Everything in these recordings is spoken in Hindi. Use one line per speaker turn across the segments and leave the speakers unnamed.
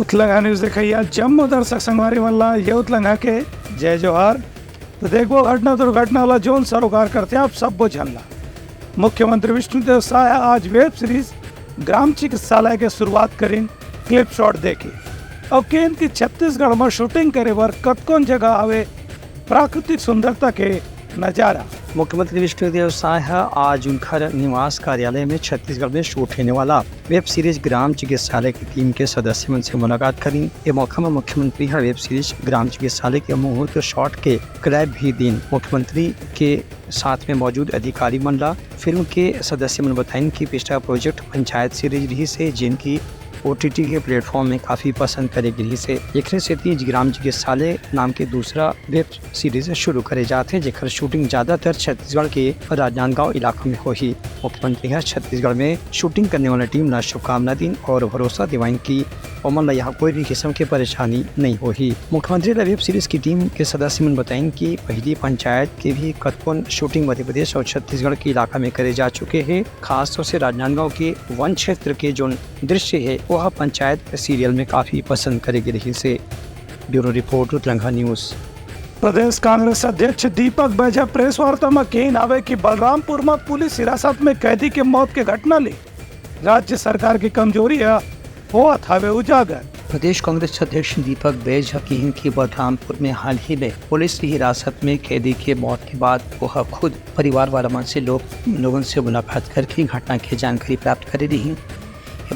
उतलंगा न्यूज़ देखिए जम्मू दर्शक संगवारी मल्ला ये उतलंगा के जय जोहार। तो देखो घटना दुर्घटना वाला जोन सरोकार करते हैं आप सब वो जानला। मुख्यमंत्री विष्णुदेव साय आज वेब सीरीज ग्राम चिकित्सालय के शुरुआत करीन क्लिप शॉट देखी और केन की छत्तीसगढ़ में शूटिंग करे बर कतकोन जगह आवे प्राकृतिक सुंदरता के नजारा।
मुख्यमंत्री विष्णुदेव साय आज उनका निवास कार्यालय में छत्तीसगढ़ में शूट होने वाला वेब सीरीज ग्राम चिकित्सालय की टीम के सदस्यों से मुलाकात करी। ये मौका में मुख्यमंत्री वेब सीरीज ग्राम चिकित्सालय के मुहूर्त शॉट के क्लैप भी दिन मुख्यमंत्री के साथ में मौजूद अधिकारी मंडला फिल्म के सदस्य मन बताइन कि पिछला प्रोजेक्ट पंचायत सीरीज रही से जिनकी OTT के प्लेटफॉर्म में काफ़ी पसंद करे गई से एक से तीज ग्राम चिकित्सालय नाम के दूसरा वेब सीरीज शुरू करे जाते हैं जेकर शूटिंग ज़्यादातर छत्तीसगढ़ के राजनांदगांव इलाकों में हुई। मुख्यमंत्री है छत्तीसगढ़ में शूटिंग करने वाला टीम ला शुभकामना दिन और भरोसा दिवाइन की अमन यहाँ कोई भी किस्म की परेशानी नहीं हुई। मुख्यमंत्री वेब सीरीज की टीम के सदस्य मन बताएं कि पहली पंचायत के भी कतकोन शूटिंग मध्य प्रदेश और छत्तीसगढ़ के इलाका में करे जा चुके हैं। खासतौर से राजनांदगांव के वन क्षेत्र के जो दृश्य है वह पंचायत सीरियल में काफी पसंद करेगी रही से। ब्यूरो रिपोर्ट उतलंगा न्यूज।
प्रदेश कांग्रेस अध्यक्ष दीपक बैजा प्रेस वार्ता में कहन आवे कि बलरामपुर में पुलिस हिरासत में कैदी के मौत के घटना ले राज्य सरकार की कमजोरी है वो थावे उजागर।
प्रदेश कांग्रेस अध्यक्ष दीपक बैज कहन की बलरामपुर में हाल ही में पुलिस की हिरासत में कैदी के मौत के बाद वह खुद परिवार वाला मन से लोगों से मुलाकात करके घटना की जानकारी प्राप्त कर रही।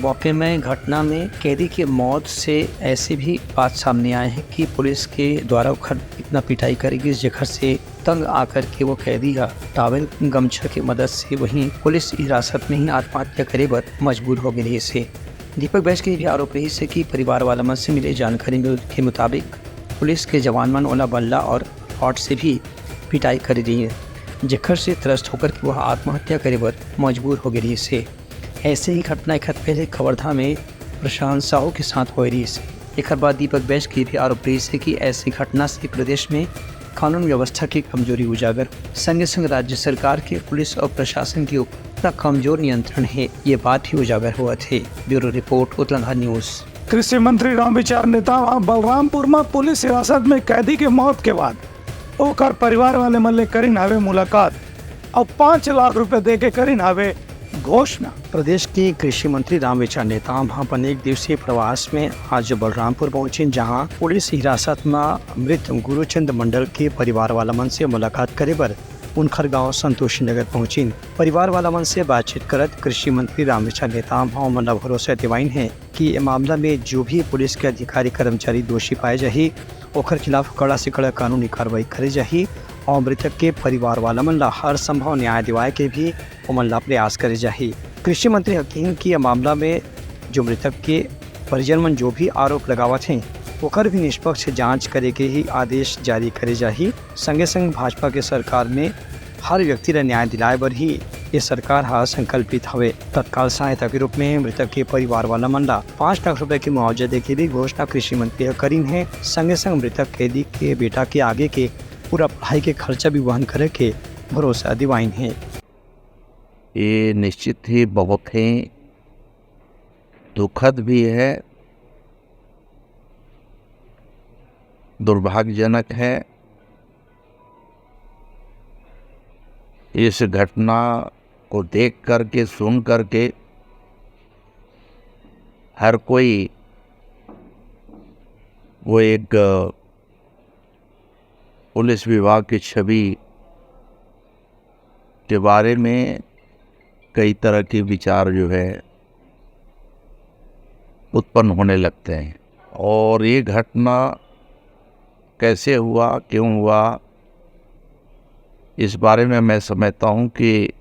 मौके में घटना में कैदी के मौत से ऐसे भी बात सामने आए हैं कि पुलिस के द्वारा इतना पिटाई करेगी जेकर से तंग आकर के वो कैदी का टावल गमछा की मदद से वहीं पुलिस हिरासत में ही आत्महत्या करे पर मजबूर हो गई से। दीपक बैज के भी आरोप रही से कि परिवार वाला मन से मिले जानकारी के मुताबिक पुलिस के जवान मन ओला बल्ला और हॉट से भी पिटाई कर रही है जेकर से त्रस्त होकर वह आत्महत्या करे पर मजबूर हो गई से। ऐसे ही घटना एक पहले खबरधा में प्रशांत साहू के साथ हो रही है। एक बाद दीपक बैज की भी आरोप रही है कि ऐसी घटना से प्रदेश में कानून व्यवस्था की कमजोरी उजागर संग संग राज्य सरकार के पुलिस और प्रशासन के ऊपर कमजोर नियंत्रण है ये बात ही उजागर हुआ थे। ब्यूरो रिपोर्ट उतलंगा न्यूज।
कृषि मंत्री रामविचार नेताम बलरामपुर में पुलिस हिरासत में कैदी के मौत के बाद ओकर परिवार वाले मल्ले करीन आवे मुलाकात और 5 लाख रुपए दे के करीन आवे घोषणा।
प्रदेश के कृषि मंत्री रामविचार नेताम अपन एक दिवसीय प्रवास में आज बलरामपुर पहुंचे जहां पुलिस हिरासत में मृत गुरुचंद मंडल के परिवार वाला मन से मुलाकात करे पर उनखर गांव संतोषी नगर पहुंची। परिवार वाला मन से बातचीत करत कृषि मंत्री रामविचार नेताम मन भरोसा दिवाइन है कि ये मामला में जो भी पुलिस के अधिकारी कर्मचारी दोषी पाए जाही ओकर खिलाफ कड़ा से कड़ा कानूनी कार्रवाई करे जाही और मृतक के परिवार वाला मन ला हर संभव न्याय दिवाए के भी उमन ला प्रयास करे जाही। कृषि मंत्री हकीम की मामला में जो मृतक के परिजन मन जो भी आरोप लगावत हैं ओकर भी निष्पक्ष जांच करे के ही आदेश जारी करे जाही। संगे संग भाजपा के सरकार में हर व्यक्ति ला न्याय दिलाए बर ही ये सरकार हा संकल्पित हवे। तत्काल सहायता के रूप में मृतक के परिवार वाला मन ला 5 लाख रुपए की मुआवजा दे के भी घोषणा कृषि मंत्री करीन है। संगे संग मृतक कैदी के बेटा के आगे के पूरा पढ़ाई के खर्चा भी वहन करे के भरोसा दिवाइन है।
ये निश्चित ही बहुत ही दुखद भी है, दुर्भाग्यजनक है। इस घटना को देख करके सुन करके हर कोई वो एक पुलिस विभाग की छवि के बारे में कई तरह के विचार जो है उत्पन्न होने लगते हैं। और ये घटना कैसे हुआ, क्यों हुआ, इस बारे में मैं समझता हूँ कि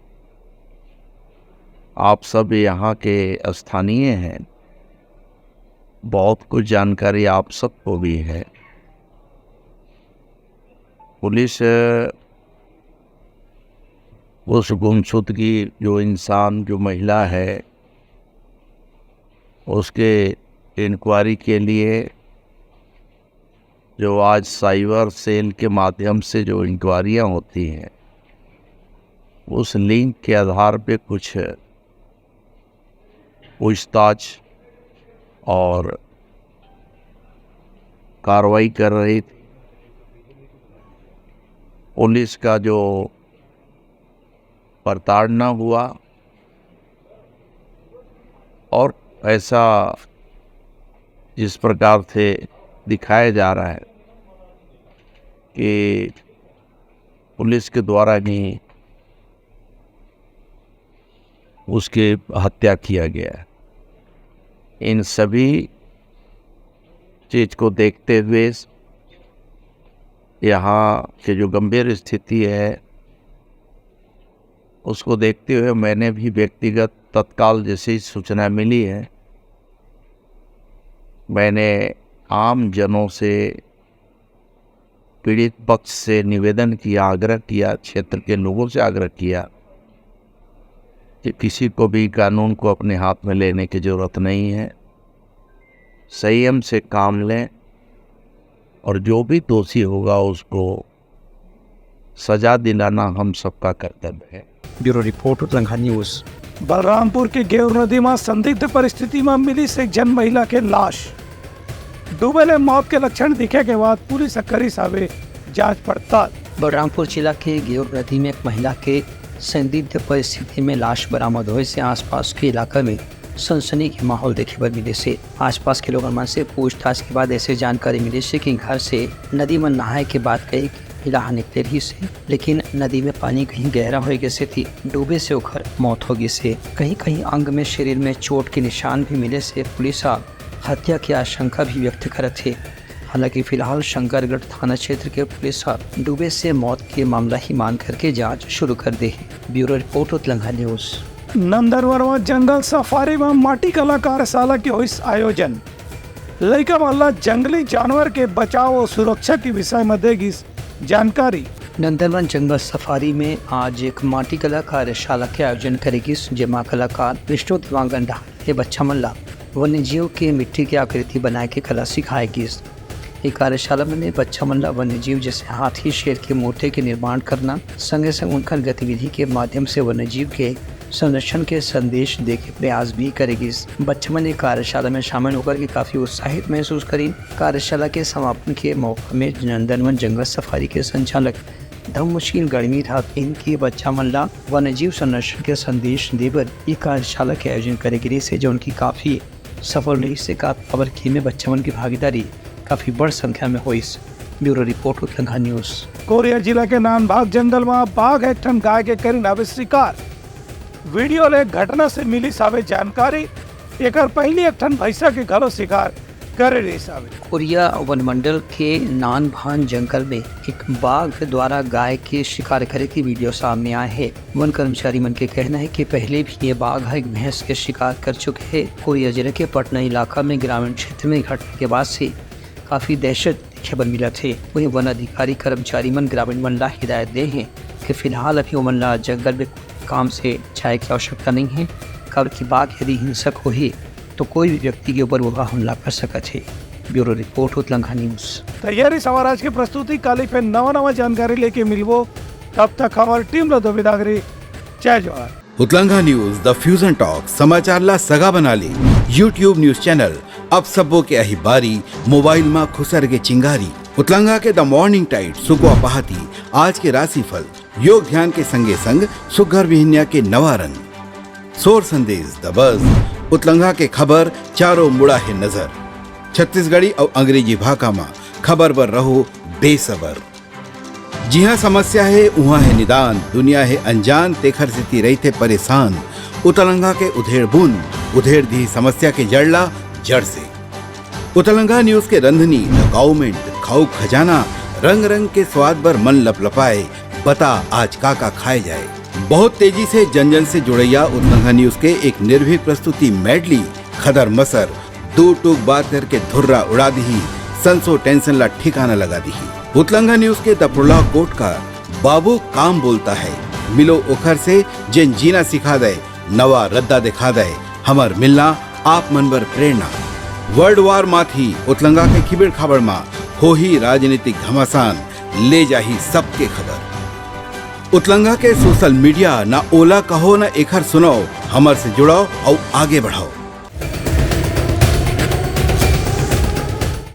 आप सब यहाँ के स्थानीय हैं, बहुत कुछ जानकारी आप सबको भी है। पुलिस उस गुमशुद की जो इंसान जो महिला है उसके इंक्वायरी के लिए जो आज साइबर सेल के माध्यम से जो इंक्वायरियाँ होती हैं उस लिंक के आधार पे कुछ पूछताछ और कार्रवाई कर रही थी। पुलिस का जो प्रताड़ना हुआ और ऐसा जिस प्रकार से दिखाया जा रहा है कि पुलिस के द्वारा ही उसकी हत्या किया गया है, इन सभी चीज़ को देखते हुए यहाँ के जो गंभीर स्थिति है उसको देखते हुए मैंने भी व्यक्तिगत तत्काल जैसे ही सूचना मिली है, मैंने आम जनों से, पीड़ित पक्ष से निवेदन किया, आग्रह किया, क्षेत्र के लोगों से आग्रह किया कि किसी को भी कानून को अपने हाथ में लेने की ज़रूरत नहीं है, संयम से काम लें और जो भी दोषी होगा उसको सजा दिलाना हम सबका कर्तव्य है।
Bureau report Uttarakhand news.
Balrampur के गेवर नदी में संदिग्ध परिस्थिति में मिली से जन महिला के लाश। डूबेले मौत के लक्षण दिखे के बाद पुलिस करी सावे जांच पड़ताल।
बलरामपुर जिला के गेवर नदी में एक महिला के संदिग्ध परिस्थिति में लाश बरामद हुए से आसपास के इलाके में सनसनी के माहौल देखे पर मिले से आसपास के लोगों से पूछताछ के बाद ऐसे जानकारी मिली से कि घर से नदी में नहाए के बाद कई महिला निकले रही से, लेकिन नदी में पानी कहीं गहरा हो गए से थी, डूबे से उखर मौत हो गई से। कहीं कहीं अंग में शरीर में चोट के निशान भी मिले से पुलिस हत्या की आशंका भी व्यक्त कर थे। हालांकि फिलहाल शंकरगढ़ थाना क्षेत्र के पुलिस डूबे से मौत के मामला ही मान करके जांच शुरू कर दी है। Bureau report Uttarakhand news.
Nandanvan jungle safari में माटी कला कार्यशाला के हुई आयोजन। लड़का वाला जंगली जानवर के बचाव और सुरक्षा के विषय में देगी जानकारी।
नंदनवन जंगल सफारी में आज एक माटी कला कार्यशाला के आयोजन करेगी, जिसमें कलाकार विष्णु दिवांगंडा के बच्चा मल्ला वन्य जीव के मिट्टी की आकृति बनाए के कला सिखाएगी। ये कार्यशाला में बच्चा मल्ला वन्य जीव जैसे हाथी, शेर के मूर्ति के निर्माण करना, संगे संग उनका गतिविधि के माध्यम से वन्य जीव के संरक्षण के संदेश दे के प्रयास भी करेगी। बच्चों ने कार्यशाला में शामिल होकर के काफ़ी उत्साहित महसूस करी। कार्यशाला के समापन के मौके में नंदनवन जंगल सफारी के संचालक धम्मशील गर्मी रात इनकी बच्चा मल्ला वन्य जीव संरक्षण के संदेश देकर ये कार्यशाला के आयोजन करेगी से जो उनकी काफ़ी सफल रही से खबर की में बच्चों की भागीदारी काफ़ी बड़ी संख्या में हुई। Bureau report Uttarakhand news.
Korea जिला के नानबाग जंगल में बाघ एक टन गाय के करी नावे शिकार। वीडियो ले घटना से मिली सावे जानकारी। एक पहली एक टन भैंसा के घरों शिकार करे रही सावे।
कोरिया वन मंडल के नानभान जंगल में एक बाघ द्वारा गाय के शिकार करे की वीडियो सामने आए है। वन कर्मचारी मन के कहना है कि पहले भी ये बाघ एक भैंस के शिकार कर चुके हैं। कोरिया जिले के पटना इलाका में ग्रामीण क्षेत्र में घटना के बाद से काफी दहशत खबर मिला थे। वहीं वन अधिकारी कर्मचारी मन ग्रामीण मन ला हिदायत दे हैं कि फिलहाल अभी वो मन ला जंगल में काम से जाए की आवश्यकता नहीं है। खबर की बात यदि हिंसक हो ही तो कोई भी व्यक्ति के ऊपर वो हमला कर सकते है। Bureau report Uttarakhand news.
तैयारी सवाराज की प्रस्तुति काली पे नवा जानकारी लेके मिलवो। तब तक हमारी टीम लो बिदागरी। जय जोहार।
Uttarakhand news the fusion talk समाचार ला सगा बना ली। यूट्यूब न्यूज चैनल अब सबो के अही बारी मोबाइल में खुसर के चिंगारी। उत्तराखंड के द मॉर्निंग टाइड सुकुआ पहाती आज के राशिफल योग ध्यान के संगे संग सुघर विहिन्या के नवा रंग सोर संदेश द बज उत्तराखंड के खबर चारों मुड़ा है नजर। छत्तीसगढ़ी और अंग्रेजी भाषा में खबर पर रहो बेसबर। जी हाँ, समस्या है वहाँ है निदान। दुनिया है अनजान तेखर से रहते परेशान। उत्तराखंड के उधेड़ बुन उधेड़ दी समस्या के जड़ला जड़ से। उत्तराखंड न्यूज के रंधनी द गवर्नमेंट खाऊ खजाना रंग रंग के स्वाद पर मन लपलपाए। बता आज का खाए जाए। बहुत तेजी से जन जन से जुड़ैया उत्तराखंड न्यूज के एक निर्भीक प्रस्तुति मेडली खदर मसर दो टूक बात करके धुर्रा उड़ा दी। संसो टेंशन ला ठिकाना लगा दी। उत्तराखंड न्यूज के दपुरला कोट का बाबू काम बोलता है। मिलो उखर से जिन जीना सिखा दे नवा रद्दा दिखा दे हमार मिलना आप मन बर प्रेरणा। वर्ल्ड वार माथी उत्तराखंड के खिबड़ खाबड़ मा हो ही राजनीतिक घमासान ले जाही सबके खबर। उत्तराखंड के सोशल मीडिया ना ओला कहो ना एखर सुनाओ। हमर से जुड़ाओ और आगे बढ़ाओ।